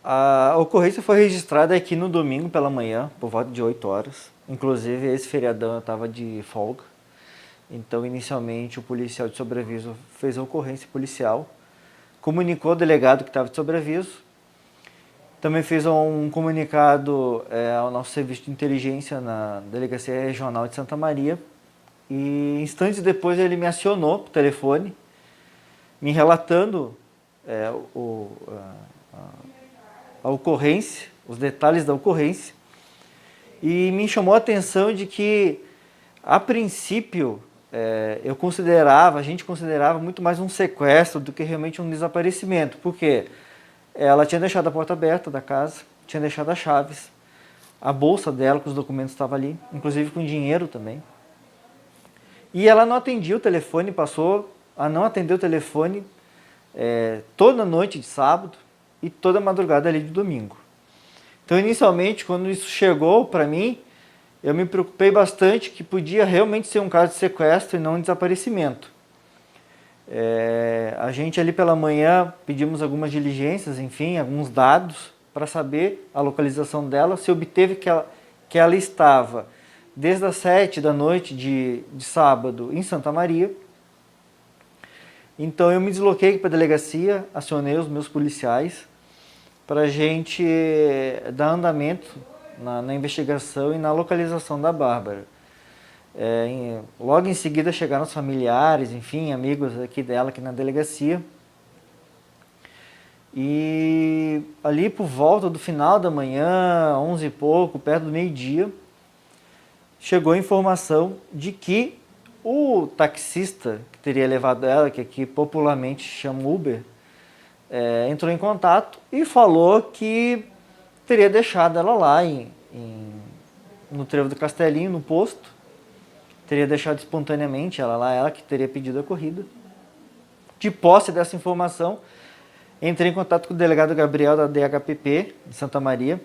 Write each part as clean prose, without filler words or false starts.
A ocorrência foi registrada aqui no domingo pela manhã, por volta de 8 horas. Inclusive, esse feriadão eu estava de folga. Então, inicialmente, o policial de sobreaviso fez a ocorrência policial, comunicou ao delegado que estava de sobreaviso, também fez um comunicado ao nosso serviço de inteligência na Delegacia Regional de Santa Maria. E instantes depois ele me acionou por telefone, me relatando a ocorrência, os detalhes da ocorrência, e me chamou a atenção de que, a princípio, a gente considerava muito mais um sequestro do que realmente um desaparecimento, porque ela tinha deixado a porta aberta da casa, tinha deixado as chaves, a bolsa dela com os documentos estava ali, inclusive com dinheiro também. E ela não atendia o telefone, passou a não atender o telefone toda noite de sábado e toda madrugada ali de domingo. Então, inicialmente, quando isso chegou para mim, eu me preocupei bastante que podia realmente ser um caso de sequestro e não um desaparecimento. A gente ali pela manhã pedimos algumas diligências, enfim, alguns dados para saber a localização dela, se obteve que ela estava desde as 7 da noite de sábado em Santa Maria. Então eu me desloquei para a delegacia, acionei os meus policiais para a gente dar andamento na investigação e na localização da Bárbara. Logo em seguida chegaram os familiares, enfim, amigos aqui dela, aqui na delegacia. E ali por volta do final da manhã, 11 e pouco, perto do meio-dia, chegou a informação de que o taxista que teria levado ela, que aqui popularmente chama Uber, entrou em contato e falou que teria deixado ela lá no Trevo do Castelinho, no posto. Teria deixado espontaneamente ela lá, ela que teria pedido a corrida. De posse dessa informação, entrei em contato com o delegado Gabriel da DHPP de Santa Maria,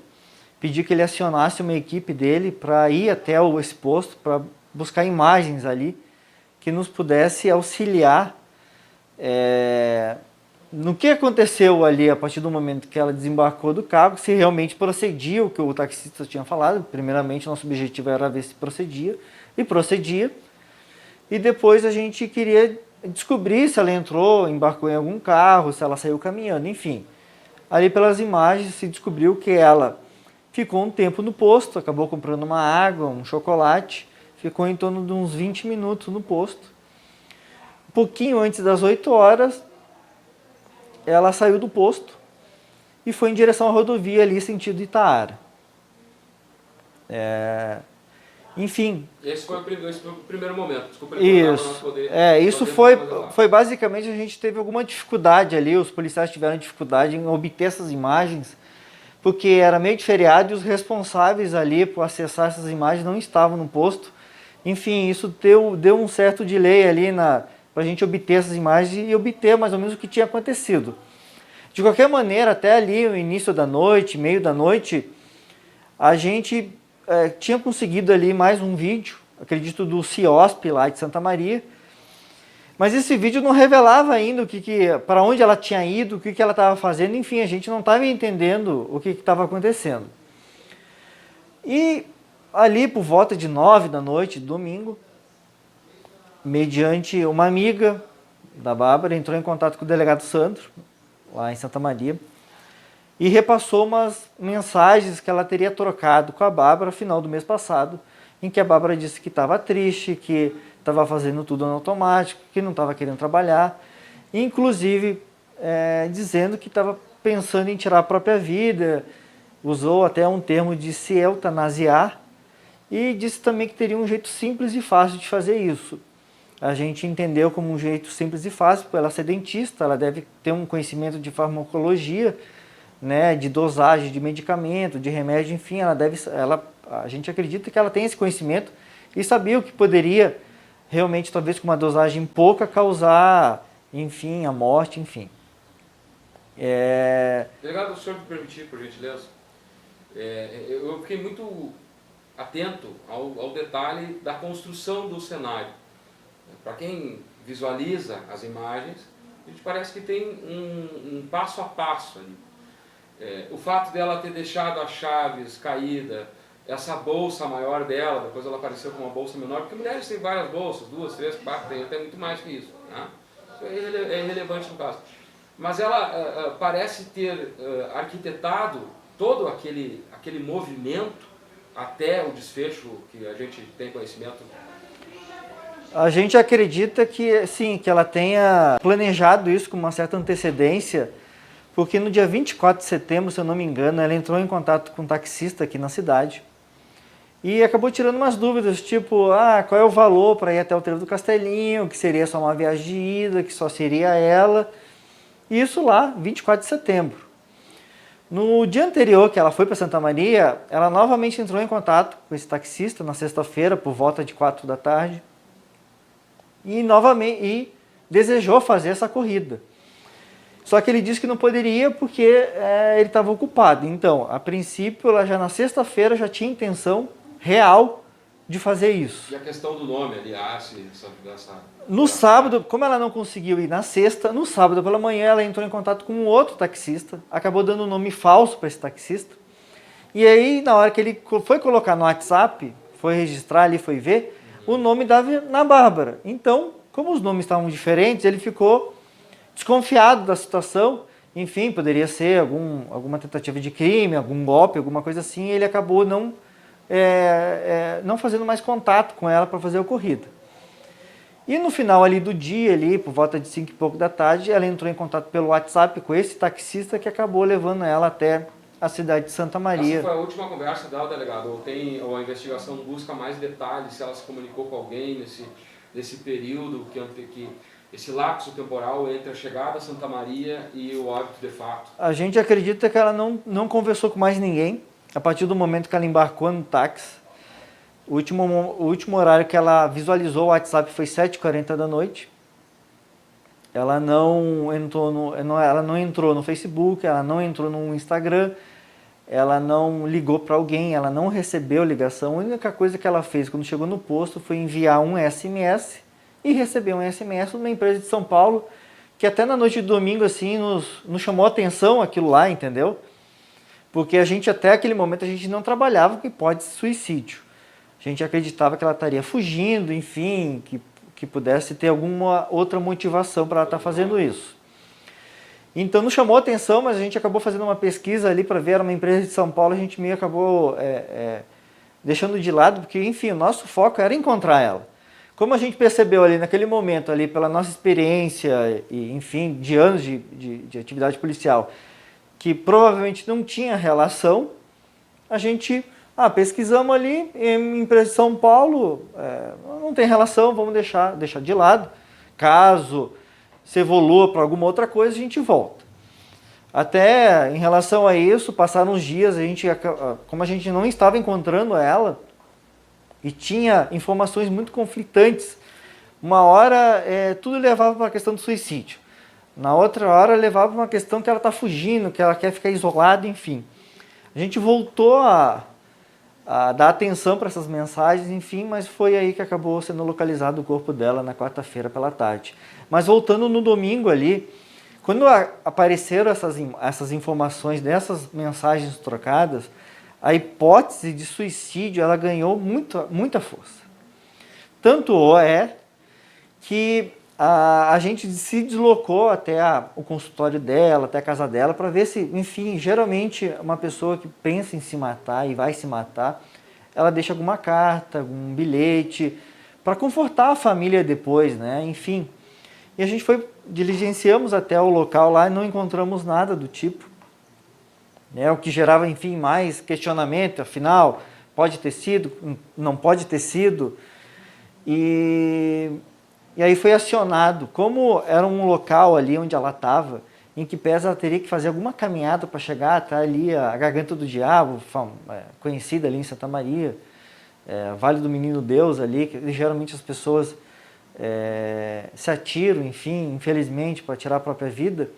pedi que ele acionasse uma equipe dele para ir até esse posto, para buscar imagens ali que nos pudesse auxiliar no que aconteceu ali a partir do momento que ela desembarcou do carro, se realmente procedia o que o taxista tinha falado. Primeiramente, nosso objetivo era ver se procedia, e procedia. E depois a gente queria descobrir se ela entrou, embarcou em algum carro, se ela saiu caminhando, enfim. Ali pelas imagens se descobriu que ela ficou um tempo no posto, acabou comprando uma água, um chocolate, ficou em torno de uns 20 minutos no posto. Um pouquinho antes das 8 horas, ela saiu do posto e foi em direção à rodovia ali, sentido Itaara. Enfim. Esse foi o primeiro momento. Desculpa, isso foi basicamente, a gente teve alguma dificuldade ali, os policiais tiveram dificuldade em obter essas imagens, porque era meio de feriado e os responsáveis ali por acessar essas imagens não estavam no posto. Enfim, isso deu um certo delay ali para a gente obter essas imagens e obter mais ou menos o que tinha acontecido. De qualquer maneira, até ali, o início da noite, meio da noite, a gente tinha conseguido ali mais um vídeo, acredito do CIOSP lá de Santa Maria, mas esse vídeo não revelava ainda para onde ela tinha ido, o que ela estava fazendo, enfim, a gente não estava entendendo o que estava acontecendo. E ali por volta de 9 da noite, domingo, mediante uma amiga da Bárbara, entrou em contato com o delegado Sandro, lá em Santa Maria, e repassou umas mensagens que ela teria trocado com a Bárbara no final do mês passado, em que a Bárbara disse que estava triste, que estava fazendo tudo no automático, que não estava querendo trabalhar, inclusive dizendo que estava pensando em tirar a própria vida, usou até um termo de se eutanasiar, e disse também que teria um jeito simples e fácil de fazer isso. A gente entendeu como um jeito simples e fácil, porque ela ser dentista, ela deve ter um conhecimento de farmacologia, né, de dosagem de medicamento, de remédio, enfim, a gente acredita que ela tem esse conhecimento e sabia o que poderia realmente, talvez com uma dosagem pouca, causar, enfim, a morte, enfim. Delegado, o senhor me permitir, por gentileza, eu fiquei muito atento ao detalhe da construção do cenário. Para quem visualiza as imagens, a gente parece que tem um passo a passo ali. O fato dela ter deixado as chaves caída, essa bolsa maior dela, depois ela apareceu com uma bolsa menor, porque mulheres têm várias bolsas, 2, 3, 4, tem até muito mais que isso. Né? Isso é irrelevante no caso. Mas ela parece ter arquitetado todo aquele movimento até o desfecho que a gente tem conhecimento. A gente acredita que sim, que ela tenha planejado isso com uma certa antecedência, porque no dia 24 de setembro, se eu não me engano, ela entrou em contato com um taxista aqui na cidade e acabou tirando umas dúvidas, tipo, qual é o valor para ir até o Trevo do Castelinho, que seria só uma viagem de ida, que só seria ela. Isso lá, 24 de setembro. No dia anterior que ela foi para Santa Maria, ela novamente entrou em contato com esse taxista na sexta-feira, por volta de 4 da tarde, e desejou fazer essa corrida. Só que ele disse que não poderia porque ele estava ocupado. Então, a princípio, ela já na sexta-feira já tinha intenção real de fazer isso. E a questão do nome, aliás, no sábado, como ela não conseguiu ir na sexta, no sábado pela manhã ela entrou em contato com um outro taxista, acabou dando um nome falso para esse taxista. E aí, na hora que ele foi colocar no WhatsApp, foi registrar ali, foi ver, o nome dava na Bárbara. Então, como os nomes estavam diferentes, ele ficou desconfiado da situação. Enfim, poderia ser alguma tentativa de crime, algum golpe, alguma coisa assim. E ele acabou não fazendo mais contato com ela para fazer a ocorrida. E no final ali do dia, ali, por volta de 5 e pouco da tarde, ela entrou em contato pelo WhatsApp com esse taxista que acabou levando ela até a cidade de Santa Maria. Essa foi a última conversa dela, delegado? Ou a investigação busca mais detalhes, se ela se comunicou com alguém nesse período, que esse lapso temporal entre a chegada a Santa Maria e o óbito de fato? A gente acredita que ela não conversou com mais ninguém a partir do momento que ela embarcou no táxi. O último horário que ela visualizou o WhatsApp foi 7h40 da noite. Ela não entrou no Facebook, ela não entrou no Instagram, ela não ligou para alguém, ela não recebeu ligação. A única coisa que ela fez quando chegou no posto foi enviar um SMS e receber um SMS de uma empresa de São Paulo, que até na noite de domingo assim nos chamou a atenção aquilo lá, entendeu? Porque a gente até aquele momento a gente não trabalhava com hipótese de suicídio. A gente acreditava que ela estaria fugindo, enfim, que pudesse ter alguma outra motivação para ela estar fazendo isso. Então nos chamou a atenção, mas a gente acabou fazendo uma pesquisa ali para ver, era uma empresa de São Paulo, a gente meio acabou deixando de lado, porque enfim, o nosso foco era encontrar ela. Como a gente percebeu ali naquele momento, ali pela nossa experiência, e enfim, de anos de atividade policial, que provavelmente não tinha relação, a gente pesquisamos ali, em empresa de São Paulo, não tem relação, vamos deixar de lado. Caso se evolua para alguma outra coisa, a gente volta. Até em relação a isso, passaram uns dias, como a gente não estava encontrando ela, e tinha informações muito conflitantes, uma hora tudo levava para a questão do suicídio. Na outra hora levava para uma questão que ela está fugindo, que ela quer ficar isolada, enfim. A gente voltou a dar atenção para essas mensagens, enfim, mas foi aí que acabou sendo localizado o corpo dela na quarta-feira pela tarde. Mas voltando no domingo ali, quando apareceram essas informações dessas mensagens trocadas, a hipótese de suicídio ela ganhou muita força. Tanto é que a gente se deslocou até o consultório dela, até a casa dela, para ver se, enfim, geralmente uma pessoa que pensa em se matar e vai se matar, ela deixa alguma carta, algum bilhete, para confortar a família depois, né? Enfim. E a gente diligenciamos até o local lá e não encontramos nada do tipo. O que gerava, enfim, mais questionamento, afinal, pode ter sido, não pode ter sido. E aí foi acionado, como era um local ali onde ela estava, em que pese ela teria que fazer alguma caminhada para chegar até ali a Garganta do Diabo, conhecida ali em Santa Maria, Vale do Menino Deus ali, que geralmente as pessoas se atiram, enfim, infelizmente, para tirar a própria vida.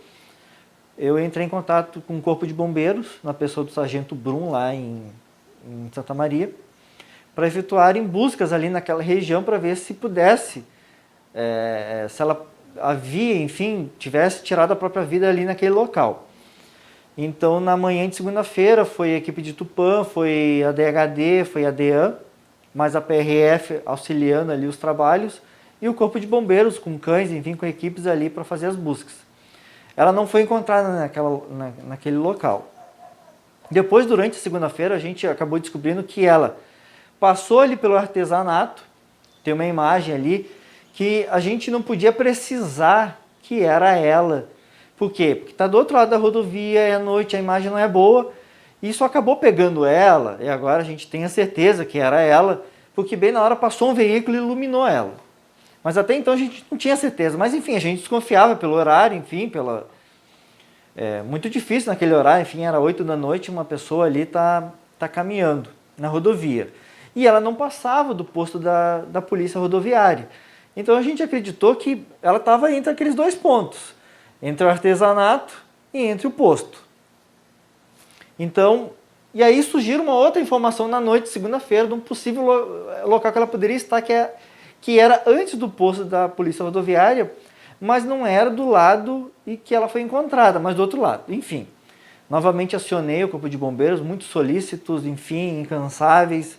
Eu entrei em contato com o Corpo de Bombeiros, na pessoa do Sargento Brum, lá em Santa Maria, para efetuarem buscas ali naquela região para ver se pudesse, se ela havia, enfim, tivesse tirado a própria vida ali naquele local. Então, na manhã de segunda-feira, foi a equipe de Tupã, foi a DHD, foi a DEAN, mais a PRF auxiliando ali os trabalhos, e o Corpo de Bombeiros com cães, enfim, com equipes ali para fazer as buscas. Ela não foi encontrada naquele local. Depois, durante a segunda-feira, a gente acabou descobrindo que ela passou ali pelo artesanato, tem uma imagem ali, que a gente não podia precisar que era ela. Por quê? Porque está do outro lado da rodovia, é à noite, a imagem não é boa, e isso acabou pegando ela, e agora a gente tem a certeza que era ela, porque bem na hora passou um veículo e iluminou ela. Mas até então a gente não tinha certeza, mas enfim, a gente desconfiava pelo horário, enfim, muito difícil naquele horário, enfim, era 8 da noite, uma pessoa ali tá caminhando na rodovia. E ela não passava do posto da polícia rodoviária. Então a gente acreditou que ela estava entre aqueles dois pontos, entre o artesanato e entre o posto. Então, e aí surgiu uma outra informação na noite de segunda-feira de um possível local que ela poderia estar, que era antes do posto da polícia rodoviária, mas não era do lado e que ela foi encontrada, mas do outro lado. Enfim, novamente acionei o Corpo de Bombeiros, muito solícitos, enfim, incansáveis.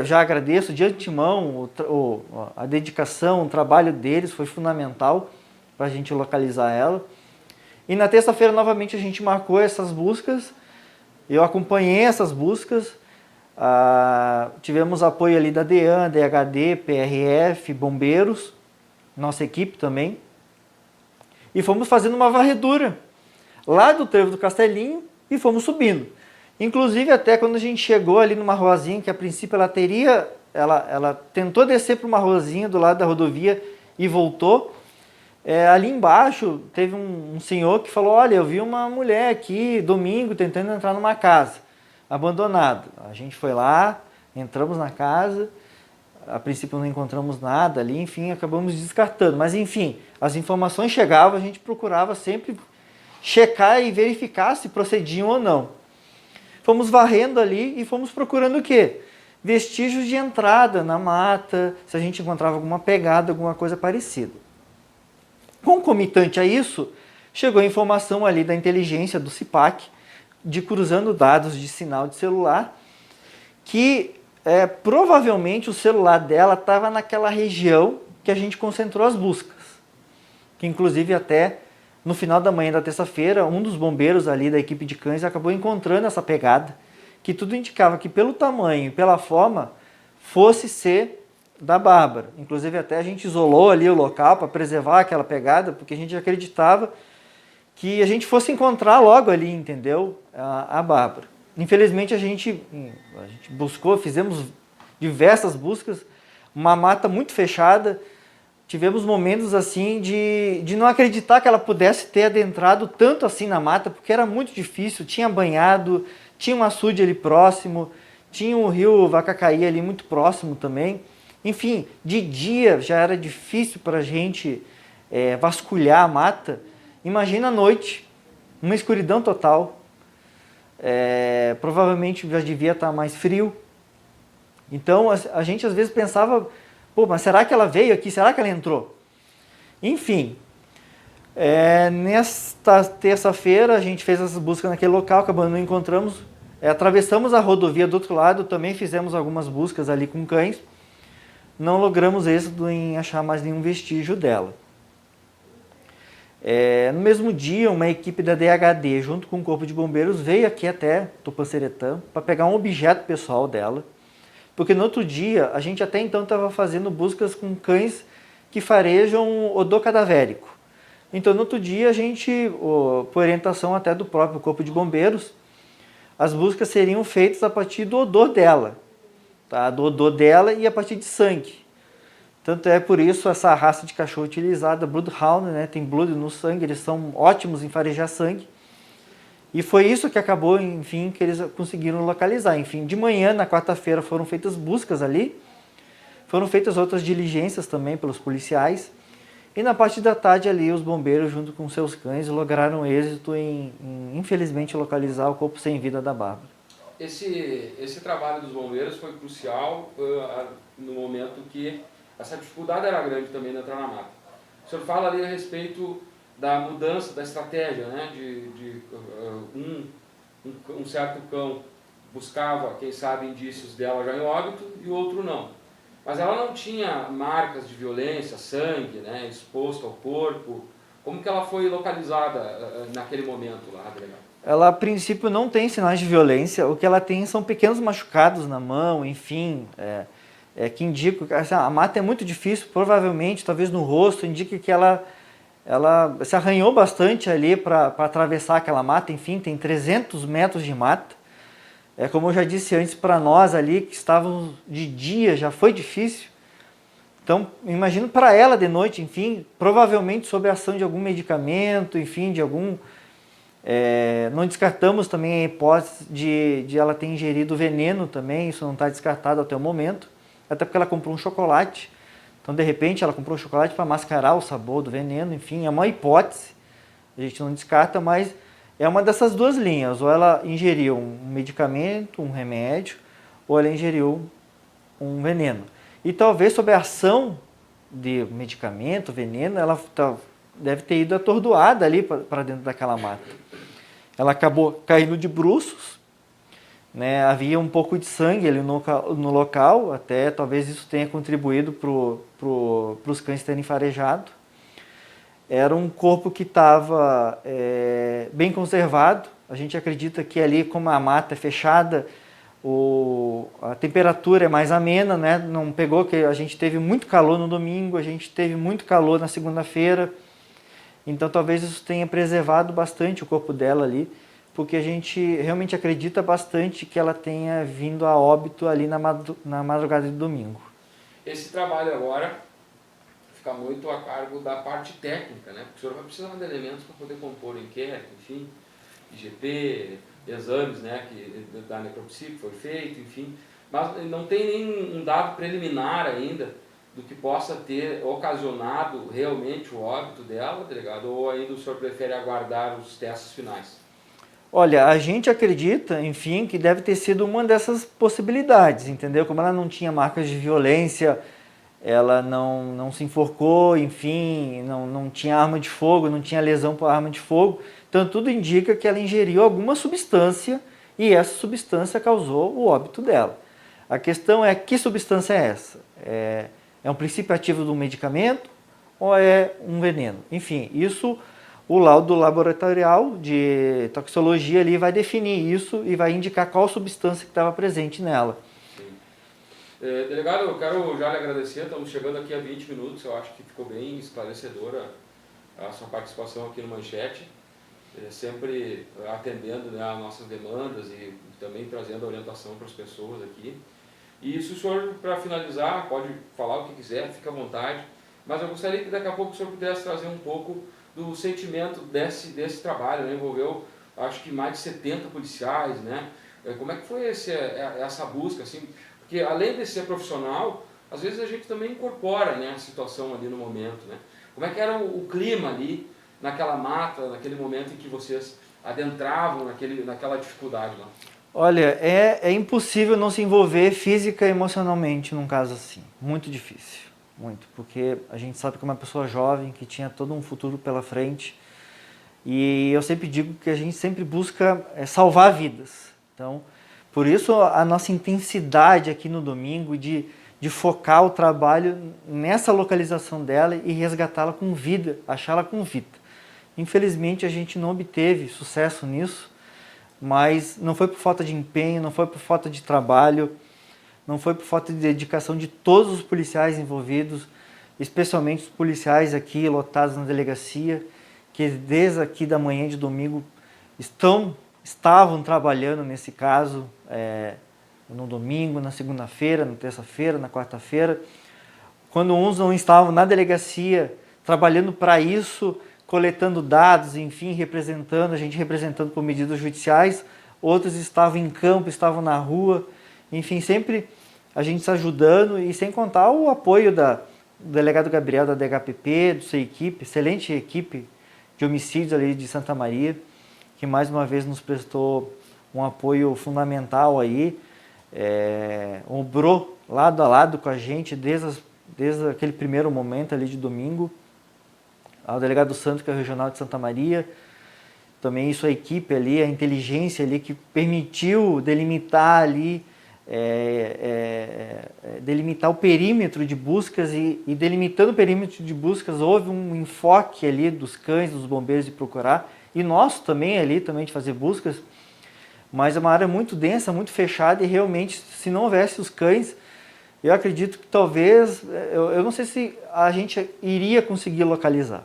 Já agradeço de antemão a dedicação, o trabalho deles foi fundamental para a gente localizar ela. E na terça-feira, novamente, a gente marcou essas buscas. Eu acompanhei essas buscas. Tivemos apoio ali da DEAN, DHD, PRF, Bombeiros, nossa equipe também. E fomos fazendo uma varredura lá do Trevo do Castelinho e fomos subindo. Inclusive, até quando a gente chegou ali numa ruazinha, que a princípio ela tentou descer para uma ruazinha do lado da rodovia e voltou. Ali embaixo teve um senhor que falou: olha, eu vi uma mulher aqui domingo tentando entrar numa casa abandonada. A gente foi lá, entramos na casa, a princípio não encontramos nada ali, enfim, acabamos descartando. Mas enfim, as informações chegavam, a gente procurava sempre checar e verificar se procediam ou não. Fomos varrendo ali e fomos procurando o quê? Vestígios de entrada na mata, se a gente encontrava alguma pegada, alguma coisa parecida. Concomitante a isso, chegou a informação ali da inteligência do CIPAC, de cruzando dados de sinal de celular, que provavelmente o celular dela estava naquela região que a gente concentrou as buscas. Que inclusive até no final da manhã da terça-feira, um dos bombeiros ali da equipe de cães acabou encontrando essa pegada, que tudo indicava que pelo tamanho e pela forma fosse ser da Bárbara. Inclusive até a gente isolou ali o local para preservar aquela pegada, porque a gente acreditava que a gente fosse encontrar logo ali, entendeu? A Bárbara. Infelizmente a gente buscou, fizemos diversas buscas, uma mata muito fechada. Tivemos momentos assim de não acreditar que ela pudesse ter adentrado tanto assim na mata, porque era muito difícil, tinha banhado, tinha um açude ali próximo, tinha um rio Vacacaí ali muito próximo também. Enfim, de dia já era difícil para a gente vasculhar a mata. Imagina à noite, uma escuridão total, provavelmente já devia estar mais frio. Então a gente às vezes pensava: pô, mas será que ela veio aqui? Será que ela entrou? Enfim, nesta terça-feira a gente fez essas buscas naquele local, acabando não encontramos. Atravessamos a rodovia do outro lado, também fizemos algumas buscas ali com cães. Não logramos êxito em achar mais nenhum vestígio dela. No mesmo dia, uma equipe da DHD, junto com o Corpo de Bombeiros, veio aqui até Tupanciretã para pegar um objeto pessoal dela. Porque no outro dia, a gente até então estava fazendo buscas com cães que farejam odor cadavérico. Então no outro dia, a gente, por orientação até do próprio Corpo de Bombeiros, as buscas seriam feitas a partir do odor dela. Tá? Do odor dela e a partir de sangue. Tanto é por isso essa raça de cachorro utilizada, Bloodhound, né? Tem blood no sangue, eles são ótimos em farejar sangue. E foi isso que acabou, enfim, que eles conseguiram localizar. Enfim, de manhã, na quarta-feira, foram feitas buscas ali. Foram feitas outras diligências também pelos policiais. E na parte da tarde ali, os bombeiros, junto com seus cães, lograram êxito em infelizmente, localizar o corpo sem vida da Bárbara. Esse trabalho dos bombeiros foi crucial no momento que essa dificuldade era grande também de entrar na mata. O senhor fala ali a respeito da mudança da estratégia, né? Um certo cão buscava, quem sabe, indícios dela já em óbito e o outro não. Mas ela não tinha marcas de violência, sangue, né, exposto ao corpo. Como que ela foi localizada naquele momento lá, delegado? Ela, a princípio, não tem sinais de violência. O que ela tem são pequenos machucados na mão, enfim, que indicam que assim, a mata é muito difícil, provavelmente, talvez no rosto, indica que ela se arranhou bastante ali para atravessar aquela mata. Enfim, tem 300 metros de mata. Como eu já disse antes, para nós ali que estávamos de dia já foi difícil. Então, imagino para ela de noite, enfim, provavelmente sob a ação de algum medicamento, enfim, de algum... não descartamos também a hipótese de ela ter ingerido veneno também, isso não está descartado até o momento, até porque ela comprou um chocolate. Então, de repente, ela comprou um chocolate para mascarar o sabor do veneno, enfim, é uma hipótese, a gente não descarta, mas é uma dessas duas linhas, ou ela ingeriu um medicamento, um remédio, ou ela ingeriu um veneno. E talvez sob a ação de medicamento, veneno, ela deve ter ido atordoada ali para dentro daquela mata. Ela acabou caindo de bruços, né? Havia um pouco de sangue ali no local, até talvez isso tenha contribuído para os cães terem farejado. Era um corpo que estava bem conservado. A gente acredita que ali, como a mata é fechada, a temperatura é mais amena, né? Não pegou, que a gente teve muito calor no domingo, a gente teve muito calor na segunda-feira. Então talvez isso tenha preservado bastante o corpo dela ali, porque a gente realmente acredita bastante que ela tenha vindo a óbito ali na madrugada de domingo. Esse trabalho agora fica muito a cargo da parte técnica, né? Porque o senhor vai precisar de elementos para poder compor o inquérito, enfim, IGP, exames, né, da necropsia que foi feito, enfim. Mas não tem nenhum dado preliminar ainda do que possa ter ocasionado realmente o óbito dela, delegado, ou ainda o senhor prefere aguardar os testes finais? Olha, a gente acredita, enfim, que deve ter sido uma dessas possibilidades, entendeu? Como ela não tinha marcas de violência, ela não se enforcou, enfim, não tinha arma de fogo, não tinha lesão por arma de fogo. Então tudo indica que ela ingeriu alguma substância e essa substância causou o óbito dela. A questão é, que substância é essa? É um princípio ativo de um medicamento ou é um veneno? Enfim, isso o laudo laboratorial de toxicologia ali vai definir isso e vai indicar qual substância que estava presente nela. Delegado, eu quero já lhe agradecer, estamos chegando aqui a 20 minutos, eu acho que ficou bem esclarecedora a sua participação aqui no Manchete, sempre atendendo, né, as nossas demandas e também trazendo orientação para as pessoas aqui. E se o senhor, para finalizar, pode falar o que quiser, fique à vontade, mas eu gostaria que daqui a pouco o senhor pudesse trazer um pouco do sentimento desse trabalho, né? Envolveu, acho que mais de 70 policiais, né? Como é que foi essa busca, assim? Porque além de ser profissional, às vezes a gente também incorpora, né, a situação ali no momento, né? Como é que era o clima ali, naquela mata, naquele momento em que vocês adentravam naquela dificuldade lá? Olha, é impossível não se envolver física e emocionalmente num caso assim. Muito difícil, muito. Porque a gente sabe que é uma pessoa jovem, que tinha todo um futuro pela frente. E eu sempre digo que a gente sempre busca salvar vidas. Então, por isso a nossa intensidade aqui no domingo de focar o trabalho nessa localização dela e resgatá-la com vida, achá-la com vida. Infelizmente a gente não obteve sucesso nisso, mas não foi por falta de empenho, não foi por falta de trabalho, não foi por falta de dedicação de todos os policiais envolvidos, especialmente os policiais aqui lotados na delegacia, que desde aqui da manhã de domingo estavam trabalhando nesse caso, no domingo, na segunda-feira, na terça-feira, na quarta-feira. Quando uns não estavam na delegacia trabalhando para isso, coletando dados, enfim, a gente representando por medidas judiciais, outros estavam em campo, estavam na rua, enfim, sempre a gente se ajudando, e sem contar o apoio do delegado Gabriel da DHPP, de sua equipe, excelente equipe de homicídios ali de Santa Maria, que mais uma vez nos prestou um apoio fundamental aí, obrou lado a lado com a gente desde aquele primeiro momento ali de domingo. ao delegado Santos, que é o regional de Santa Maria, também isso a equipe ali, a inteligência ali que permitiu delimitar ali, delimitar o perímetro de buscas e delimitando o perímetro de buscas houve um enfoque ali dos cães, dos bombeiros de procurar e nosso também ali, também de fazer buscas, mas é uma área muito densa, muito fechada e realmente se não houvesse os cães, eu acredito que talvez, eu não sei se a gente iria conseguir localizar.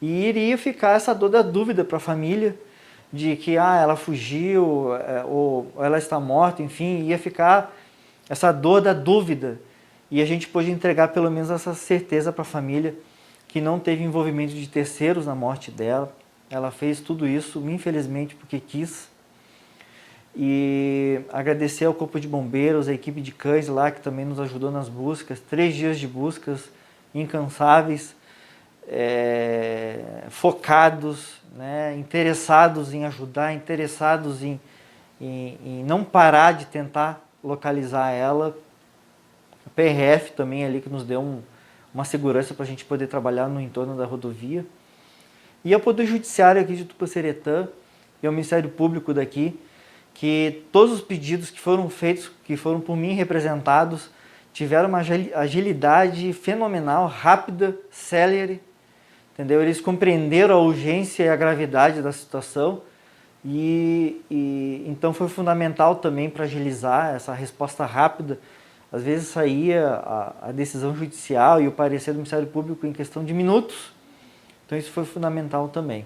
E iria ficar essa dor da dúvida para a família, de que ela fugiu, ou ela está morta, enfim, ia ficar essa dor da dúvida. E a gente pôde entregar pelo menos essa certeza para a família, que não teve envolvimento de terceiros na morte dela. Ela fez tudo isso, infelizmente, porque quis. E agradecer ao Corpo de Bombeiros, a equipe de cães lá, que também nos ajudou nas buscas. 3 dias de buscas incansáveis, focados, né, interessados em ajudar, interessados em não parar de tentar localizar ela. A PRF também ali que nos deu uma segurança para a gente poder trabalhar no entorno da rodovia. E ao Poder Judiciário aqui de Tupaceretã e ao Ministério Público daqui, que todos os pedidos que foram feitos, que foram por mim representados, tiveram uma agilidade fenomenal, rápida, célere, entendeu? Eles compreenderam a urgência e a gravidade da situação e então foi fundamental também para agilizar essa resposta rápida. Às vezes saía a decisão judicial e o parecer do Ministério Público em questão de minutos, então isso foi fundamental também.